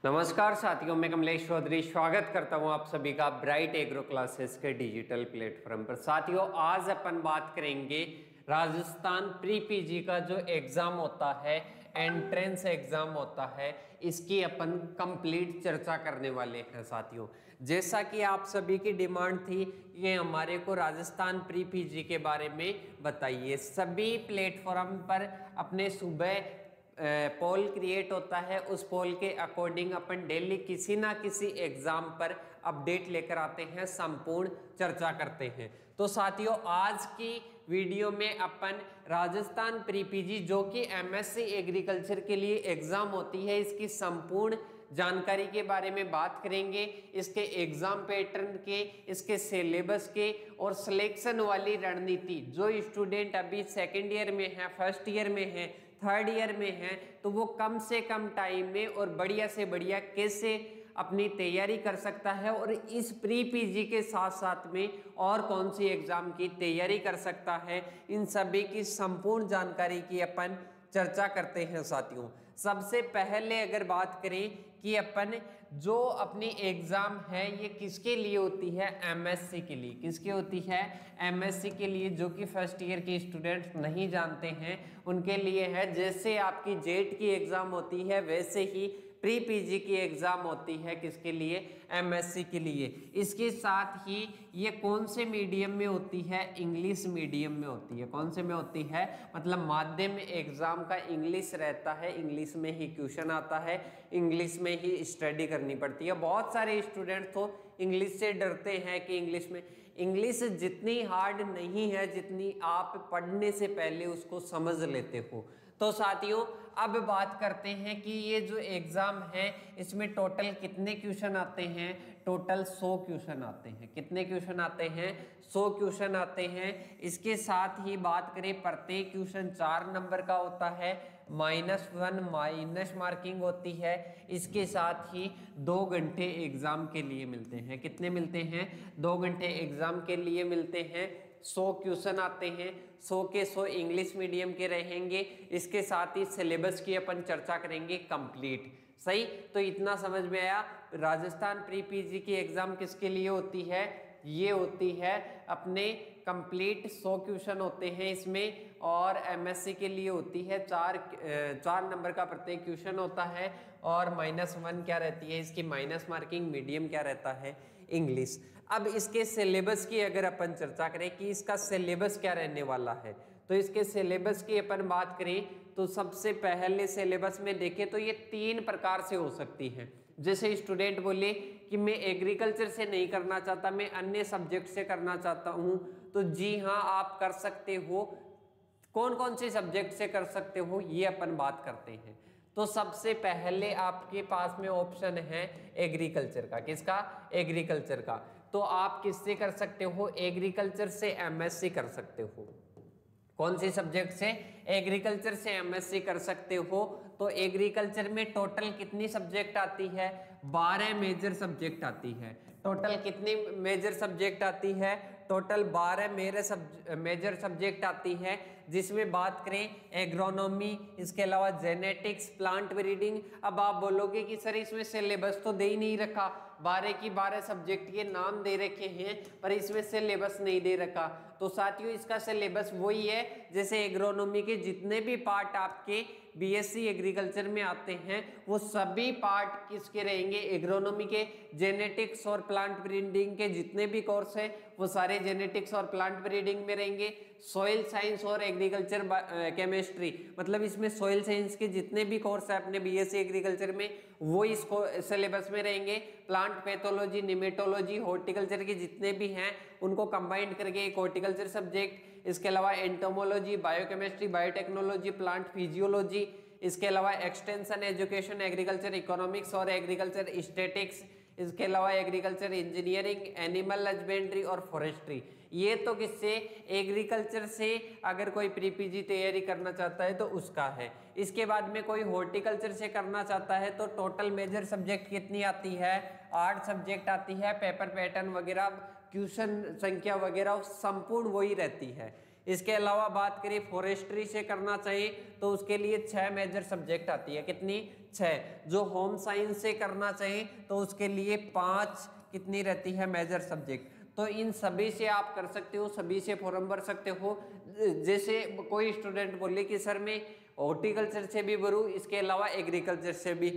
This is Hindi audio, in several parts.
नमस्कार साथियों, मैं कमलेश चौधरी स्वागत करता हूं आप सभी का ब्राइट एग्रो क्लासेस के डिजिटल प्लेटफॉर्म पर। साथियों, आज अपन बात करेंगे राजस्थान प्री पीजी का जो एग्जाम होता है, एंट्रेंस एग्जाम होता है, इसकी अपन कंप्लीट चर्चा करने वाले हैं। साथियों, जैसा कि आप सभी की डिमांड थी कि हमारे को राजस्थान प्री पीजी के बारे में बताइए, सभी प्लेटफॉर्म पर अपने सुबह पोल क्रिएट होता है। उस पोल के अकॉर्डिंग अपन डेली किसी ना किसी एग्जाम पर अपडेट लेकर आते हैं, संपूर्ण चर्चा करते हैं। तो साथियों, आज की वीडियो में अपन राजस्थान प्री पीजी जो कि एमएससी एग्रीकल्चर के लिए एग्जाम होती है, इसकी संपूर्ण जानकारी के बारे में बात करेंगे, इसके एग्जाम पैटर्न के, इसके सिलेबस के और सिलेक्शन वाली रणनीति। जो स्टूडेंट अभी सेकेंड ईयर में है, फर्स्ट ईयर में है, थर्ड ईयर में है, तो वो कम से कम टाइम में और बढ़िया से बढ़िया कैसे अपनी तैयारी कर सकता है और इस प्री पीजी के साथ साथ में और कौन सी एग्जाम की तैयारी कर सकता है, इन सभी की संपूर्ण जानकारी की अपन चर्चा करते हैं। साथियों, सबसे पहले अगर बात करें कि अपन जो अपनी एग्जाम है ये किसके लिए होती है, एमएससी के लिए। किसके होती है, एमएससी के लिए। जो कि फर्स्ट ईयर के स्टूडेंट्स नहीं जानते हैं उनके लिए है। जैसे आपकी जेट की एग्जाम होती है वैसे ही प्री पीजी की एग्जाम होती है। किसके लिए, एमएससी के लिए। इसके साथ ही ये कौन से मीडियम में होती है, इंग्लिश मीडियम में होती है। कौन से में होती है, मतलब माध्यम एग्जाम का इंग्लिश रहता है, इंग्लिश में ही क्वेश्चन आता है, इंग्लिश में ही स्टडी करनी पड़ती है। बहुत सारे स्टूडेंट्स तो इंग्लिश से डरते हैं कि इंग्लिश जितनी हार्ड नहीं है जितनी आप पढ़ने से पहले उसको समझ लेते हो। तो साथियों, अब बात करते हैं कि ये जो एग्जाम है इसमें टोटल कितने क्वेश्चन आते हैं। टोटल 100 क्वेश्चन आते हैं। कितने क्वेश्चन आते हैं, 100 क्वेश्चन आते हैं। इसके साथ ही बात करें, प्रत्येक क्वेश्चन 4 नंबर का होता है, -1 माइनस मार्किंग होती है। इसके साथ ही 2 घंटे एग्जाम के लिए मिलते हैं। कितने मिलते हैं, 2 घंटे एग्जाम के लिए मिलते हैं। 100 क्वेश्चन आते हैं, 100 के 100 इंग्लिश मीडियम के रहेंगे। इसके साथ ही सिलेबस की अपन चर्चा करेंगे कंप्लीट। सही, तो इतना समझ में आया। राजस्थान प्री पीजी की एग्जाम किसके लिए होती है, ये होती है अपने कंप्लीट 100 क्वेश्चन होते हैं इसमें। और एमएससी के लिए होती है 4 नंबर का प्रत्येक क्वेश्चन होता है। और -1 क्या रहती है इसकी, माइनस मार्किंग। मीडियम क्या रहता है, इंग्लिश। अब इसके सिलेबस की अगर अपन चर्चा करें कि इसका सिलेबस क्या रहने वाला है, तो इसके सिलेबस की अपन बात करें तो सबसे पहले सिलेबस में देखें तो ये 3 प्रकार से हो सकती है। जैसे स्टूडेंट बोले कि मैं एग्रीकल्चर से नहीं करना चाहता, मैं अन्य सब्जेक्ट से करना चाहता हूं, तो जी हाँ, आप कर सकते हो। कौन कौन से सब्जेक्ट से कर सकते हो, ये अपन बात करते हैं। तो सबसे पहले आपके पास में ऑप्शन है एग्रीकल्चर का। किसका, एग्रीकल्चर का। तो आप किससे कर सकते हो, एग्रीकल्चर से एमएससी कर सकते हो। कौन सी सब्जेक्ट से, एग्रीकल्चर से एमएससी कर सकते हो। तो एग्रीकल्चर में टोटल कितनी सब्जेक्ट आती है, 12 मेजर सब्जेक्ट आती है। टोटल कितनी मेजर सब्जेक्ट आती है, टोटल 12 मेजर सब्जेक्ट आती है। जिसमें बात करें एग्रोनॉमी, इसके अलावा जेनेटिक्स, प्लांट ब्रीडिंग। अब आप बोलोगे कि सर इसमें सिलेबस तो दे ही नहीं रखा, 12 की 12 सब्जेक्ट के नाम दे रखे हैं पर इसमें सिलेबस नहीं दे रखा। तो साथियों, इसका सिलेबस वही है जैसे एग्रोनॉमी के जितने भी पार्ट आपके बीएससी एग्रीकल्चर में आते हैं वो सभी पार्ट किसके रहेंगे, एग्रोनॉमी के। जेनेटिक्स और प्लांट ब्रीडिंग के जितने भी कोर्स है वो सारे जेनेटिक्स और प्लांट ब्रीडिंग में रहेंगे। सॉइल साइंस और एग्रीकल्चर केमिस्ट्री, मतलब इसमें सॉइल साइंस के जितने भी कोर्स है अपने बीएससी एग्रीकल्चर में वो इस सिलेबस में रहेंगे। प्लांट पैथोलॉजी, निमेटोलॉजी, हॉर्टिकल्चर के जितने भी हैं उनको कंबाइंड करके एक हॉर्टिकल्चर सब्जेक्ट। इसके अलावा entomology, biochemistry, biotechnology, plant physiology. इसके अलावा एक्सटेंशन एजुकेशन, एग्रीकल्चर इकोनॉमिक्स और एग्रीकल्चर स्टैटिक्स। इसके अलावा एग्रीकल्चर इंजीनियरिंग, एनिमल हस्बेंड्री और फॉरेस्ट्री। ये तो किससे, एग्रीकल्चर से अगर कोई प्री पीजी तैयारी करना चाहता है तो उसका है। इसके बाद में कोई हॉर्टिकल्चर से करना चाहता है तो टोटल मेजर सब्जेक्ट कितनी आती है, 8 सब्जेक्ट आती है। पेपर पैटर्न वगैरह, क्वेश्चन संख्या वगैरह संपूर्ण वही रहती है। इसके अलावा बात करें फॉरेस्ट्री से करना चाहिए तो उसके लिए 6 मेजर सब्जेक्ट आती है, कितनी? 6। जो होम साइंस से करना चाहिए तो उसके लिए 5 कितनी रहती है मेजर सब्जेक्ट। तो इन सभी से आप कर सकते हो, सभी से फॉर्म भर सकते हो। जैसे कोई स्टूडेंट बोले कि सर मैं हॉर्टिकल्चर से भी भरूं, इसके अलावा एग्रीकल्चर से भी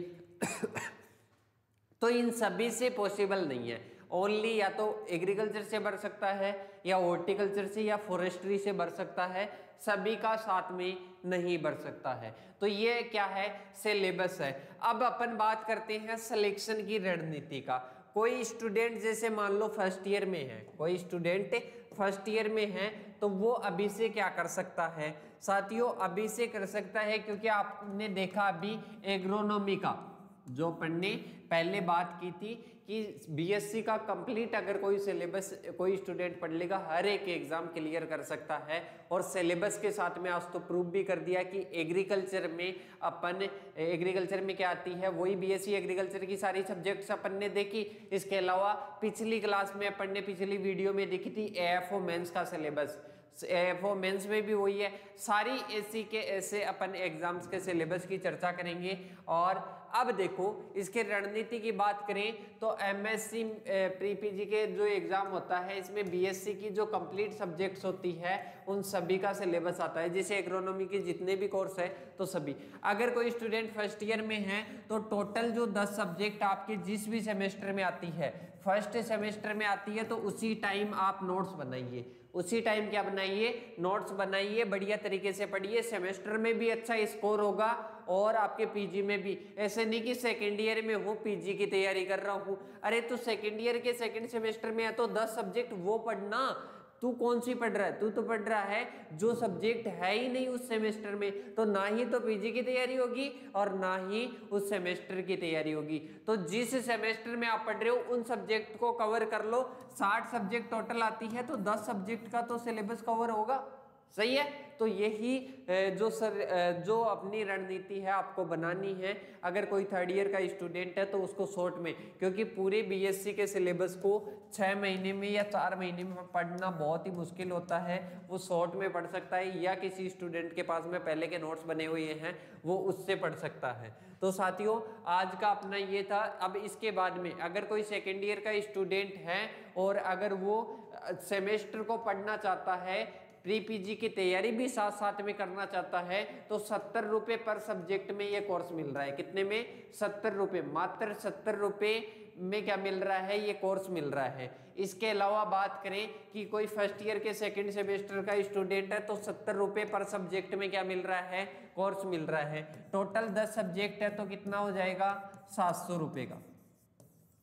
तो इन सभी से पॉसिबल नहीं है। ओनली या तो एग्रीकल्चर से भर सकता है या हॉर्टिकल्चर से या फॉरेस्ट्री से भर सकता है, सभी का साथ में नहीं भर सकता है। तो ये क्या है? सिलेबस है। अब अपन बात करते हैं सिलेक्शन की रणनीति का। कोई स्टूडेंट जैसे मान लो फर्स्ट ईयर में है, कोई स्टूडेंट फर्स्ट ईयर में है तो वो अभी से क्या कर सकता है साथियों? अभी से कर सकता है, क्योंकि आपने देखा अभी एग्रोनॉमी का जो पढ़ने पहले बात की थी कि बीएससी का कंप्लीट अगर कोई सिलेबस कोई स्टूडेंट पढ़ लेगा हर एक एग्जाम क्लियर कर सकता है। और सिलेबस के साथ में आज तो प्रूव भी कर दिया कि एग्रीकल्चर में क्या आती है, वही बीएससी एग्रीकल्चर की सारी सब्जेक्ट्स अपन ने देखी। इसके अलावा पिछली क्लास में अपन ने पिछली वीडियो में देखी थी एएफओ मेंस का सिलेबस, एएफओ मेंस में भी वही है। सारी ऐसी के ऐसे अपन एग्जाम्स के सिलेबस की चर्चा करेंगे। और अब देखो इसके रणनीति की बात करें तो एमएससी प्री पीजी के जो एग्जाम होता है इसमें बीएससी की जो कंप्लीट सब्जेक्ट्स होती है उन सभी का सिलेबस आता है। जैसे एग्रोनॉमी के जितने भी कोर्स है तो सभी, अगर कोई स्टूडेंट फर्स्ट ईयर में है तो टोटल जो 10 सब्जेक्ट आपके जिस भी सेमेस्टर में आती है, फर्स्ट सेमेस्टर में आती है, तो उसी टाइम आप नोट्स बनाइए, उसी टाइम क्या बनाइए? नोट्स बनाइए, बढ़िया तरीके से पढ़िए। सेमेस्टर में भी अच्छा स्कोर होगा और आपके पीजी में भी। ऐसे नहीं कि सेकेंड ईयर में हूँ पीजी की तैयारी कर रहा हूँ, अरे तो सेकेंड ईयर के सेकेंड सेमेस्टर में है तो 10 सब्जेक्ट वो पढ़ना। तू कौन सी पढ़ रहा है? तू तो पढ़ रहा है जो सब्जेक्ट है ही नहीं उस सेमेस्टर में, तो ना ही तो पीजी की तैयारी होगी और ना ही उस सेमेस्टर की तैयारी होगी। तो जिस सेमेस्टर में आप पढ़ रहे हो उन सब्जेक्ट को कवर कर लो। 60 सब्जेक्ट टोटल आती है तो 10 सब्जेक्ट का तो सिलेबस कवर होगा, सही है। तो यही जो अपनी रणनीति है आपको बनानी है। अगर कोई थर्ड ईयर का स्टूडेंट है तो उसको शॉर्ट में, क्योंकि पूरे बीएससी के सिलेबस को 6 महीने में या 4 महीने में पढ़ना बहुत ही मुश्किल होता है, वो शॉर्ट में पढ़ सकता है या किसी स्टूडेंट के पास में पहले के नोट्स बने हुए हैं वो उससे पढ़ सकता है। तो साथियों आज का अपना ये था। अब इसके बाद में अगर कोई सेकेंड ईयर का स्टूडेंट है और अगर वो सेमेस्टर को पढ़ना चाहता है, प्री पीजी की तैयारी भी साथ साथ में करना चाहता है, तो 70 रुपये पर सब्जेक्ट में ये कोर्स मिल रहा है। कितने में? 70 रुपये, मात्र 70 रुपये में क्या मिल रहा है? ये कोर्स मिल रहा है। इसके अलावा बात करें कि कोई फर्स्ट ईयर के सेकंड सेमेस्टर का स्टूडेंट है तो 70 रुपये पर सब्जेक्ट में क्या मिल रहा है? कोर्स मिल रहा है। टोटल 10 सब्जेक्ट है तो कितना हो जाएगा? 700 रुपये का।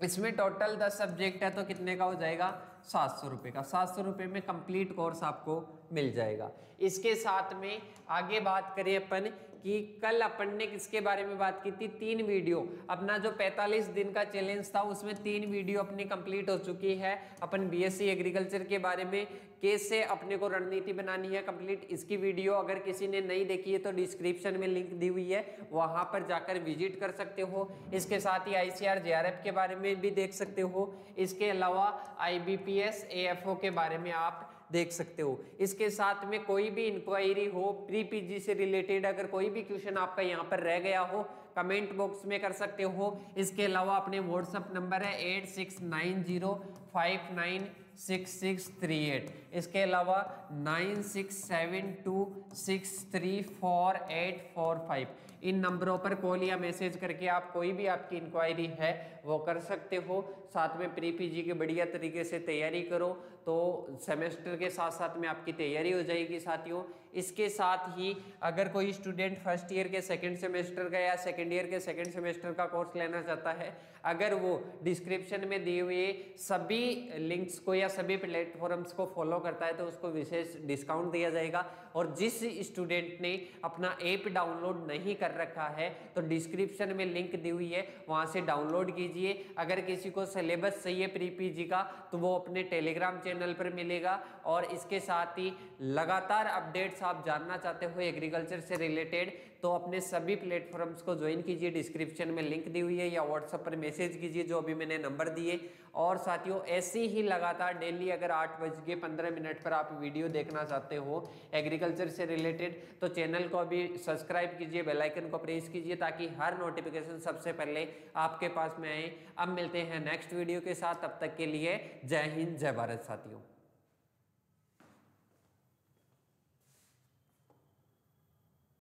इसमें टोटल 10 सब्जेक्ट है तो कितने का हो जाएगा? 700 रुपये का। 700 रुपये में कंप्लीट कोर्स आपको मिल जाएगा। इसके साथ में आगे बात करें अपन कि कल अपन ने किसके बारे में बात की थी? 3 वीडियो। अपना जो 45 दिन का चैलेंज था उसमें 3 वीडियो अपनी कंप्लीट हो चुकी है। अपन बीएससी एग्रीकल्चर के बारे में कैसे अपने को रणनीति बनानी है कंप्लीट, इसकी वीडियो अगर किसी ने नहीं देखी है तो डिस्क्रिप्शन में लिंक दी हुई है, वहां पर जाकर विजिट कर सकते हो। इसके साथ ही आईसीआर जेआरएफ के बारे में भी देख सकते हो। इसके अलावा आईबीपीएस एएफओ के बारे में आप देख सकते हो। इसके साथ में कोई भी इंक्वायरी हो प्री पीजी से रिलेटेड, अगर कोई भी क्वेश्चन आपका यहाँ पर रह गया हो कमेंट बॉक्स में कर सकते हो। इसके अलावा अपने व्हाट्सएप नंबर है 8690596638। इसके अलावा 9672634845। इन नंबरों पर कॉल या मैसेज करके आप कोई भी आपकी इंक्वायरी है वो कर सकते हो। साथ में प्री पीजी की बढ़िया तरीके से तैयारी करो तो सेमेस्टर के साथ साथ में आपकी तैयारी हो जाएगी साथियों। इसके साथ ही अगर कोई स्टूडेंट फर्स्ट ईयर के सेकंड सेमेस्टर का या सेकंड ईयर के सेकंड सेमेस्टर का कोर्स लेना चाहता है, अगर वो डिस्क्रिप्शन में दिए हुए सभी लिंक्स को या सभी प्लेटफॉर्म्स को फॉलो करता है तो उसको विशेष डिस्काउंट दिया जाएगा। और जिस स्टूडेंट ने अपना ऐप डाउनलोड नहीं कर रखा है तो डिस्क्रिप्शन में लिंक दी हुई है, वहां से डाउनलोड कीजिए। अगर किसी को सिलेबस चाहिए प्री पीजी का तो वो अपने टेलीग्राम चैनल पर मिलेगा। और इसके साथ ही लगातार अपडेट्स आप जानना चाहते हो एग्रीकल्चर से रिलेटेड तो अपने सभी प्लेटफॉर्म्स को ज्वाइन कीजिए, डिस्क्रिप्शन में लिंक दी हुई है, या व्हाट्सएप पर मैसेज कीजिए जो अभी मैंने नंबर दिए। और साथियों ऐसी ही लगातार डेली अगर 8:15 15 मिनट पर आप वीडियो देखना चाहते हो एग्रीकल्चर से रिलेटेड, तो चैनल को अभी सब्सक्राइब कीजिए, बेल आइकन को प्रेस कीजिए ताकि हर नोटिफिकेशन सबसे पहले आपके पास में आए। अब मिलते हैं नेक्स्ट वीडियो के साथ, तब तक के लिए जय हिंद जय भारत साथियों।